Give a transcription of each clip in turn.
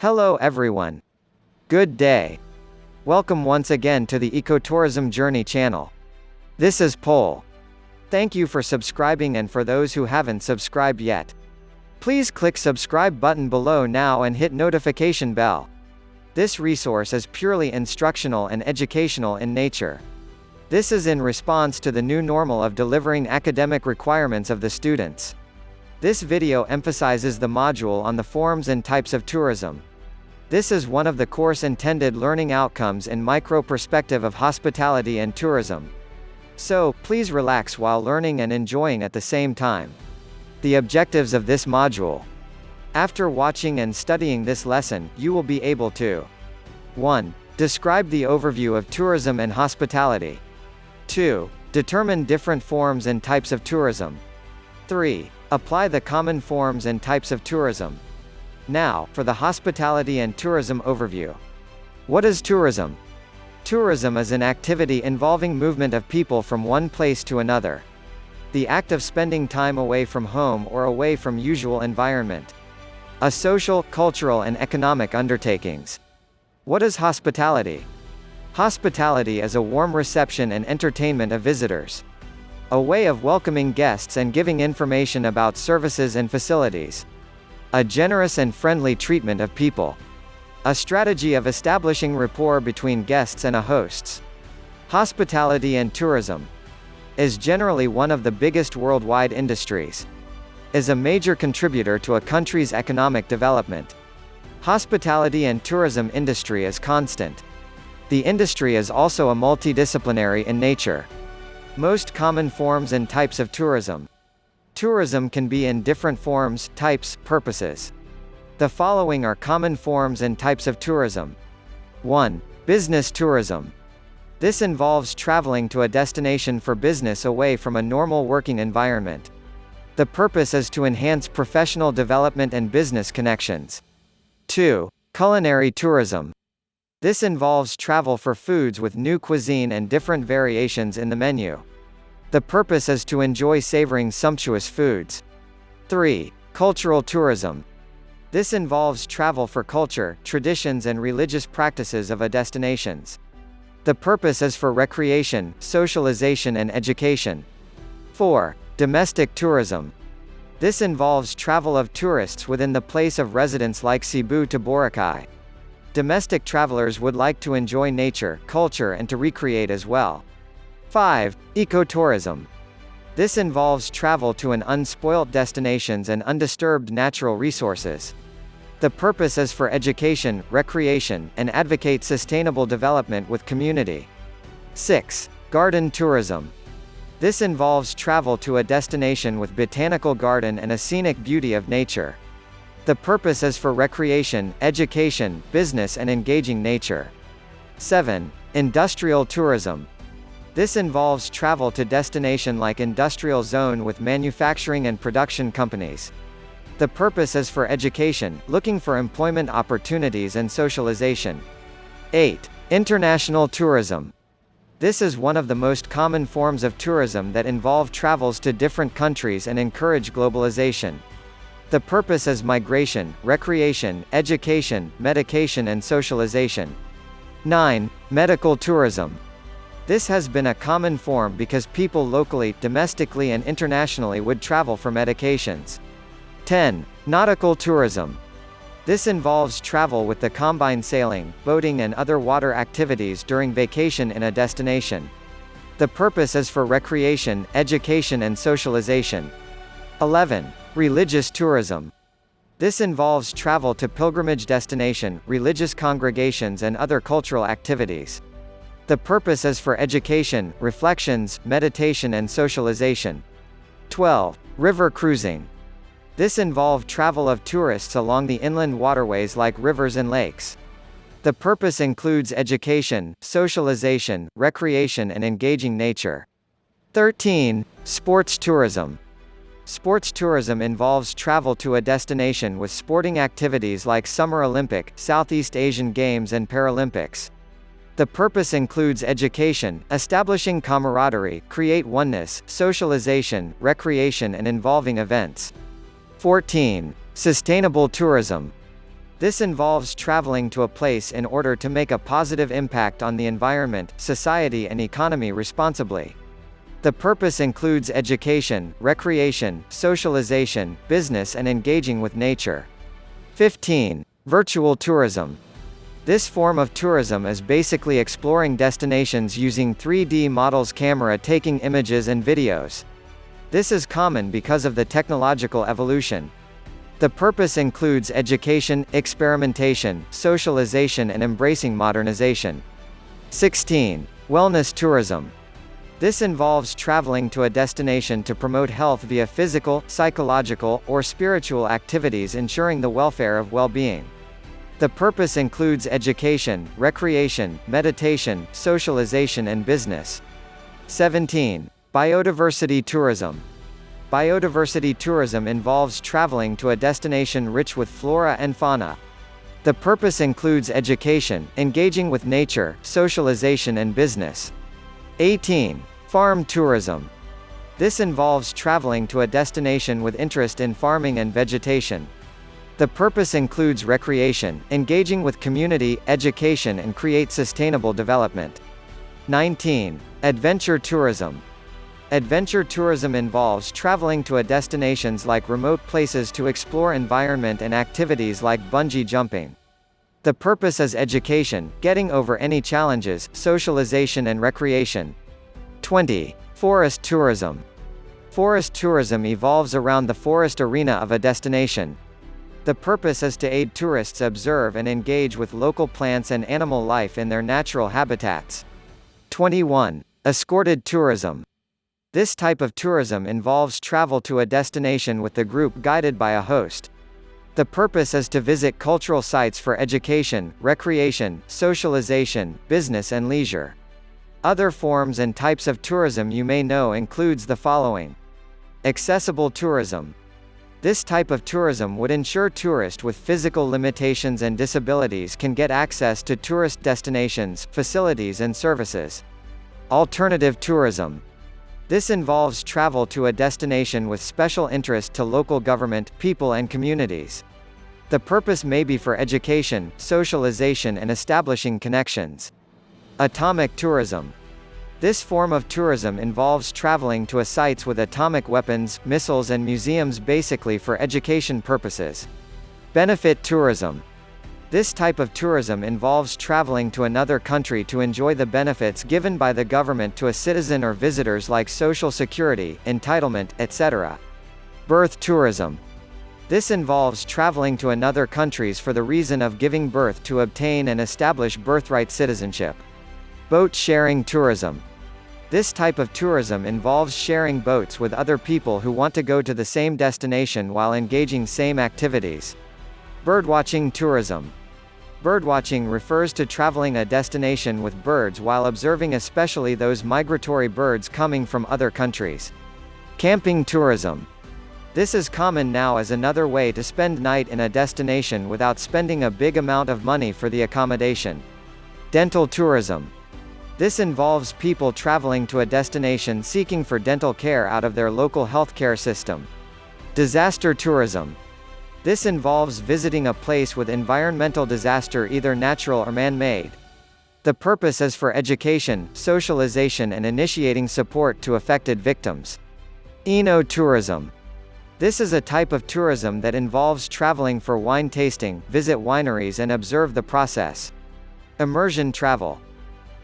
Hello everyone. Good day. Welcome once again to the Ecotourism Journey channel. This is Pol. Thank you for subscribing, and for those who haven't subscribed yet, please click subscribe button below now and hit notification bell. This resource is purely instructional and educational in nature. This is in response to the new normal of delivering academic requirements of the students. This video emphasizes the module on the forms and types of tourism. This is one of the course intended learning outcomes in micro-perspective of hospitality and tourism. So, please relax while learning and enjoying at the same time. The objectives of this module. After watching and studying this lesson, you will be able to 1. Describe the overview of tourism and hospitality. 2. Determine different forms and types of tourism. 3. Apply the common forms and types of tourism. Now, for the hospitality and tourism overview. What is tourism? Tourism is an activity involving movement of people from one place to another. The act of spending time away from home or away from usual environment. A social, cultural and economic undertakings. What is hospitality? Hospitality is a warm reception and entertainment of visitors. A way of welcoming guests and giving information about services and facilities. A generous and friendly treatment of people. A strategy of establishing rapport between guests and hosts. Hospitality and tourism is generally one of the biggest worldwide industries. Is a major contributor to a country's economic development. Hospitality and tourism industry is constant. The industry is also a multidisciplinary in nature. Most common forms and types of tourism. Tourism can be in different forms, types, purposes. The following are common forms and types of tourism. 1. Business tourism. This involves traveling to a destination for business away from a normal working environment. The purpose is to enhance professional development and business connections. 2. Culinary tourism. This involves travel for foods with new cuisine and different variations in the menu. The purpose is to enjoy savoring sumptuous foods. 3. Cultural tourism. This involves travel for culture, traditions and religious practices of a destinations. The purpose is for recreation, socialization and education. 4. Domestic tourism. This involves travel of tourists within the place of residence like Cebu to Boracay. Domestic travelers would like to enjoy nature, culture and to recreate as well. 5. Ecotourism. This involves travel to an unspoilt destinations and undisturbed natural resources. The purpose is for education, recreation, and advocate sustainable development with community. 6. Garden tourism. This involves travel to a destination with botanical garden and a scenic beauty of nature. The purpose is for recreation, education, business and engaging nature. 7. Industrial tourism. This involves travel to destination like industrial zone with manufacturing and production companies. The purpose is for education, looking for employment opportunities and socialization. 8. International tourism. This is one of the most common forms of tourism that involve travels to different countries and encourage globalization. The purpose is migration, recreation, education, medication and socialization. 9. Medical tourism. This has been a common form because people locally, domestically and internationally would travel for medications. 10. Nautical tourism. This involves travel with the combined sailing, boating and other water activities during vacation in a destination. The purpose is for recreation, education and socialization. 11. Religious tourism. This involves travel to pilgrimage destination, religious congregations and other cultural activities. The purpose is for education, reflections, meditation and socialization. 12. River cruising. This involves travel of tourists along the inland waterways like rivers and lakes. The purpose includes education, socialization, recreation and engaging nature. 13. Sports tourism. Sports tourism involves travel to a destination with sporting activities like Summer Olympic, Southeast Asian Games and Paralympics. The purpose includes education, establishing camaraderie, create oneness, socialization, recreation and involving events. 14. Sustainable tourism. This involves traveling to a place in order to make a positive impact on the environment, society and economy responsibly. The purpose includes education, recreation, socialization, business and engaging with nature. 15. Virtual tourism. This form of tourism is basically exploring destinations using 3D models, camera taking images and videos. This is common because of the technological evolution. The purpose includes education, experimentation, socialization and embracing modernization. 16. Wellness tourism. This involves traveling to a destination to promote health via physical, psychological, or spiritual activities ensuring the welfare of well-being. The purpose includes education, recreation, meditation, socialization and business. 17. Biodiversity tourism. Biodiversity tourism involves traveling to a destination rich with flora and fauna. The purpose includes education, engaging with nature, socialization and business. 18. Farm tourism. This involves traveling to a destination with interest in farming and vegetation. The purpose includes recreation, engaging with community, education and create sustainable development. 19. Adventure tourism. Adventure tourism involves traveling to a destinations like remote places to explore environment and activities like bungee jumping. The purpose is education, getting over any challenges, socialization and recreation. 20. Forest tourism. Forest tourism evolves around the forest arena of a destination. The purpose is to aid tourists observe and engage with local plants and animal life in their natural habitats. 21. Escorted tourism. This type of tourism involves travel to a destination with the group guided by a host. The purpose is to visit cultural sites for education, recreation, socialization, business and leisure. Other forms and types of tourism you may know includes the following. Accessible tourism. This type of tourism would ensure tourists with physical limitations and disabilities can get access to tourist destinations, facilities and services. Alternative tourism. This involves travel to a destination with special interest to local government, people and communities. The purpose may be for education, socialization and establishing connections. Atomic tourism. This form of tourism involves traveling to sites with atomic weapons, missiles and museums basically for education purposes. Benefit tourism. This type of tourism involves traveling to another country to enjoy the benefits given by the government to a citizen or visitors like social security, entitlement, etc. Birth tourism. This involves traveling to another countries for the reason of giving birth to obtain and establish birthright citizenship. Boat sharing tourism. This type of tourism involves sharing boats with other people who want to go to the same destination while engaging same activities. Birdwatching tourism. Birdwatching refers to traveling a destination with birds while observing especially those migratory birds coming from other countries. Camping tourism. This is common now as another way to spend night in a destination without spending a big amount of money for the accommodation. Dental tourism. This involves people traveling to a destination seeking for dental care out of their local healthcare system. Disaster tourism. This involves visiting a place with environmental disaster, either natural or man-made. The purpose is for education, socialization and initiating support to affected victims. Enotourism. This is a type of tourism that involves traveling for wine tasting, visit wineries and observe the process. Immersion travel.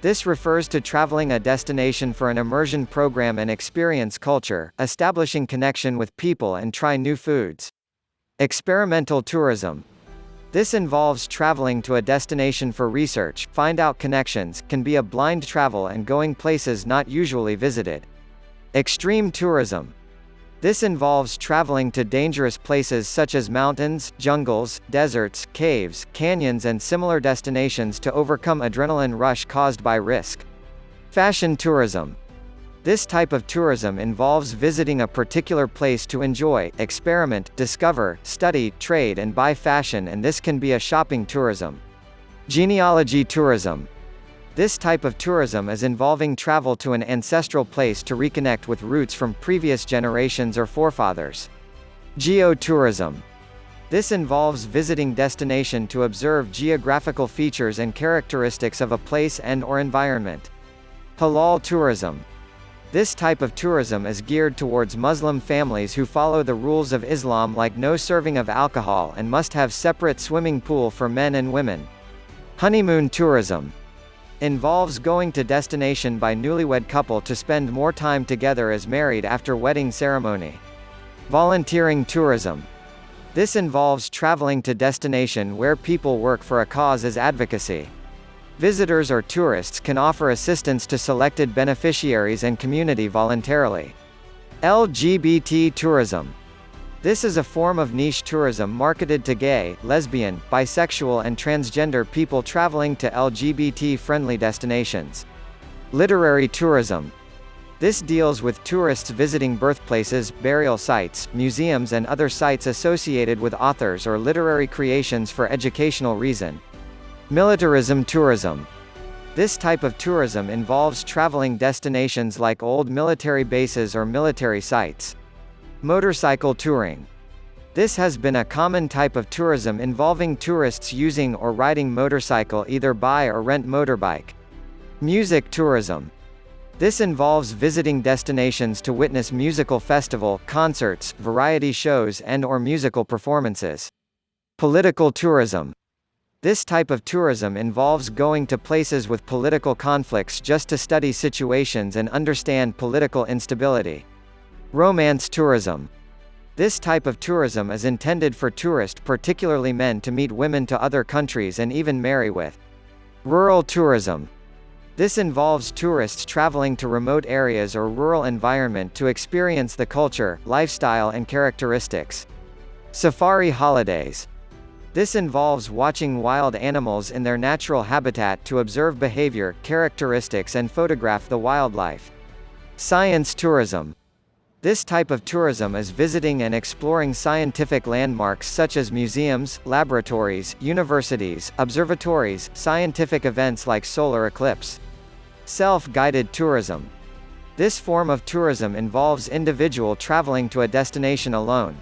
This refers to traveling a destination for an immersion program and experience culture, establishing connection with people and try new foods. Experimental tourism. This involves traveling to a destination for research, find out connections, can be a blind travel and going places not usually visited. Extreme tourism. This involves traveling to dangerous places such as mountains, jungles, deserts, caves, canyons and similar destinations to overcome adrenaline rush caused by risk. Fashion tourism. This type of tourism involves visiting a particular place to enjoy, experiment, discover, study, trade and buy fashion, and this can be a shopping tourism. Genealogy tourism. This type of tourism is involving travel to an ancestral place to reconnect with roots from previous generations or forefathers. Geotourism. This involves visiting destination to observe geographical features and characteristics of a place and/or environment. Halal tourism. This type of tourism is geared towards Muslim families who follow the rules of Islam, like no serving of alcohol and must have separate swimming pool for men and women. Honeymoon tourism involves going to destination by newlywed couple to spend more time together as married after wedding ceremony. Volunteering tourism. This involves traveling to destination where people work for a cause as advocacy. Visitors or tourists can offer assistance to selected beneficiaries and community voluntarily. LGBT tourism. This is a form of niche tourism marketed to gay, lesbian, bisexual and transgender people traveling to LGBT-friendly destinations. Literary tourism. This deals with tourists visiting birthplaces, burial sites, museums and other sites associated with authors or literary creations for educational reason. Militarism tourism. This type of tourism involves traveling destinations like old military bases or military sites. Motorcycle touring. This has been a common type of tourism involving tourists using or riding motorcycle, either buy or rent motorbike. Music tourism. This involves visiting destinations to witness musical festival, concerts, variety shows and/or musical performances. Political tourism. This type of tourism involves going to places with political conflicts just to study situations and understand political instability. Romance tourism. This type of tourism is intended for tourists, particularly men, to meet women to other countries and even marry with. Rural tourism. This involves tourists traveling to remote areas or rural environment to experience the culture, lifestyle and characteristics. Safari holidays. This involves watching wild animals in their natural habitat to observe behavior, characteristics and photograph the wildlife. Science tourism. This type of tourism is visiting and exploring scientific landmarks such as museums, laboratories, universities, observatories, scientific events like solar eclipse. Self-guided tourism. This form of tourism involves individual traveling to a destination alone.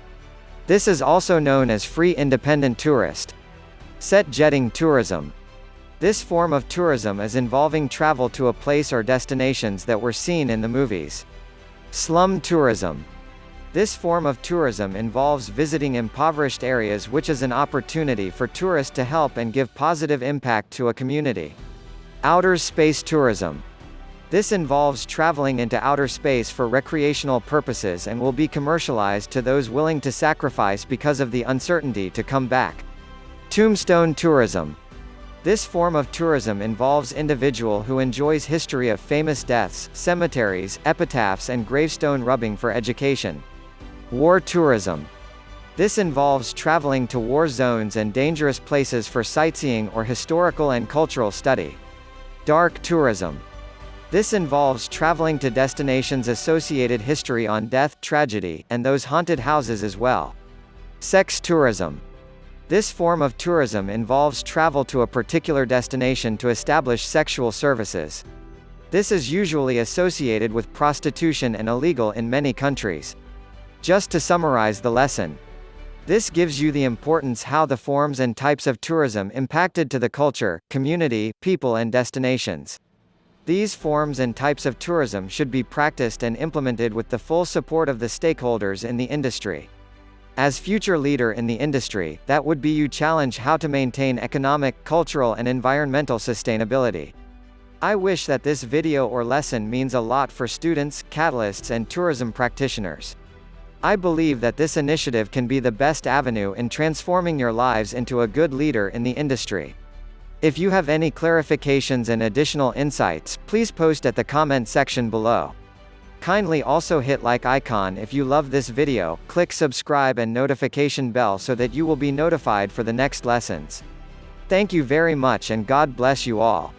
This is also known as free independent tourist. Set jetting tourism. This form of tourism is involving travel to a place or destinations that were seen in the movies. Slum tourism. This form of tourism involves visiting impoverished areas, which is an opportunity for tourists to help and give positive impact to a community. Outer space tourism. This involves traveling into outer space for recreational purposes and will be commercialized to those willing to sacrifice because of the uncertainty to come back. Tombstone tourism. This form of tourism involves individual who enjoys history of famous deaths, cemeteries, epitaphs and gravestone rubbing for education. War tourism. This involves traveling to war zones and dangerous places for sightseeing or historical and cultural study. Dark tourism. This involves traveling to destinations associated history on death, tragedy, and those haunted houses as well. Sex tourism. This form of tourism involves travel to a particular destination to establish sexual services. This is usually associated with prostitution and illegal in many countries. Just to summarize the lesson. This gives you the importance how the forms and types of tourism impacted to the culture, community, people and destinations. These forms and types of tourism should be practiced and implemented with the full support of the stakeholders in the industry. As future leader in the industry, that would be you challenge how to maintain economic, cultural and environmental sustainability. I wish that this video or lesson means a lot for students, catalysts and tourism practitioners. I believe that this initiative can be the best avenue in transforming your lives into a good leader in the industry. If you have any clarifications and additional insights, please post at the comment section below. Kindly also hit like icon if you love this video, click subscribe and notification bell so that you will be notified for the next lessons. Thank you very much and God bless you all.